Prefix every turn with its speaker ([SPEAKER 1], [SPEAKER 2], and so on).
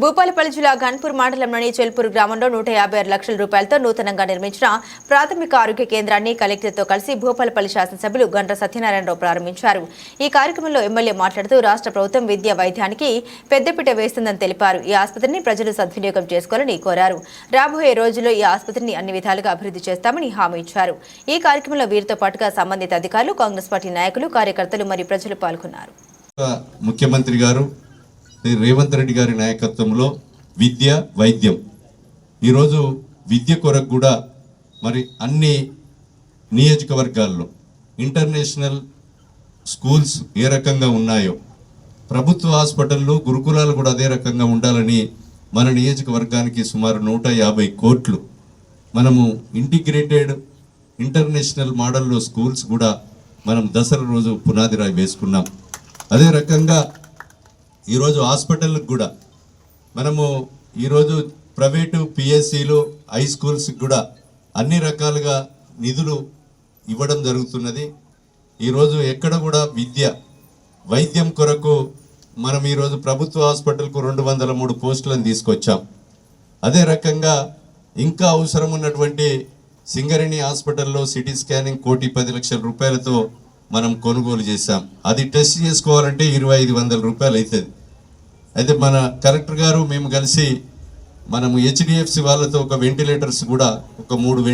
[SPEAKER 1] భూపాలపల్లి జిల్లా గన్పూర్ మండలంలోని చెల్పూర్ గ్రామంలో 156 లక్షల రూపాయలతో నూతనంగా నిర్మించిన ప్రాథమిక ఆరోగ్య కేంద్రాన్ని కలెక్టర్తో కలిసి భూపాలపల్లి శాసనసభ్యులు గండ్ర సత్యనారాయణరావు ప్రారంభించారు. ఈ కార్యక్రమంలో ఎమ్మెల్యే మాట్లాడుతూ రాష్ట్ర ప్రభుత్వం విద్య వైద్యానికి పెద్దపీట వేస్తుందని తెలిపారు. ఈ ఆసుపత్రిని ప్రజలు సద్వినియోగం చేసుకోవాలని కోరారు. రాబోయే రోజుల్లో ఈ ఆసుపత్రిని అన్ని విధాలుగా అభివృద్ధి చేస్తామని హామీ ఇచ్చారు. ఈ కార్యక్రమంలో వీరితో పాటుగా సంబంధిత అధికారులు, కాంగ్రెస్ పార్టీ నాయకులు, కార్యకర్తలు మరియు ప్రజలు పాల్గొన్నారు.
[SPEAKER 2] ముఖ్యమంత్రి గారు రేవంత్ రెడ్డి గారి నాయకత్వంలో విద్య వైద్యం ఈరోజు విద్య కొరకు కూడా మరి అన్ని నియోజకవర్గాల్లో ఇంటర్నేషనల్ స్కూల్స్ ఏ రకంగా ఉన్నాయో ప్రభుత్వ హాస్పిటళ్ళు గురుకులాలు కూడా అదే రకంగా ఉండాలని మన నియోజకవర్గానికి సుమారు 150 కోట్లు మనము ఇంటిగ్రేటెడ్ ఇంటర్నేషనల్ మోడల్లో స్కూల్స్ కూడా మనం దసరా రోజు పునాది రాయి వేసుకున్నాం. అదే రకంగా ఈరోజు హాస్పిటల్కి కూడా మనము ఈరోజు ప్రైవేటు పిఎస్సీలు హై స్కూల్స్కి కూడా అన్ని రకాలుగా నిధులు ఇవ్వడం జరుగుతున్నది. ఈరోజు ఎక్కడ కూడా విద్య వైద్యం కొరకు మనం ఈరోజు ప్రభుత్వ హాస్పిటల్కు 203 పోస్టులను తీసుకొచ్చాం. అదే రకంగా ఇంకా అవసరం ఉన్నటువంటి సింగరేణి హాస్పిటల్లో సిటీ స్కానింగ్ 1,10,00,000 రూపాయలతో మనం కొనుగోలు చేశాం. అది టెస్ట్ చేసుకోవాలంటే 2,500 రూపాయలు అవుతుంది. అయితే మన కలెక్టర్ గారు మేము కలిసి మనము HDFC వాళ్ళతో ఒక వెంటిలేటర్స్ కూడా ఒక 3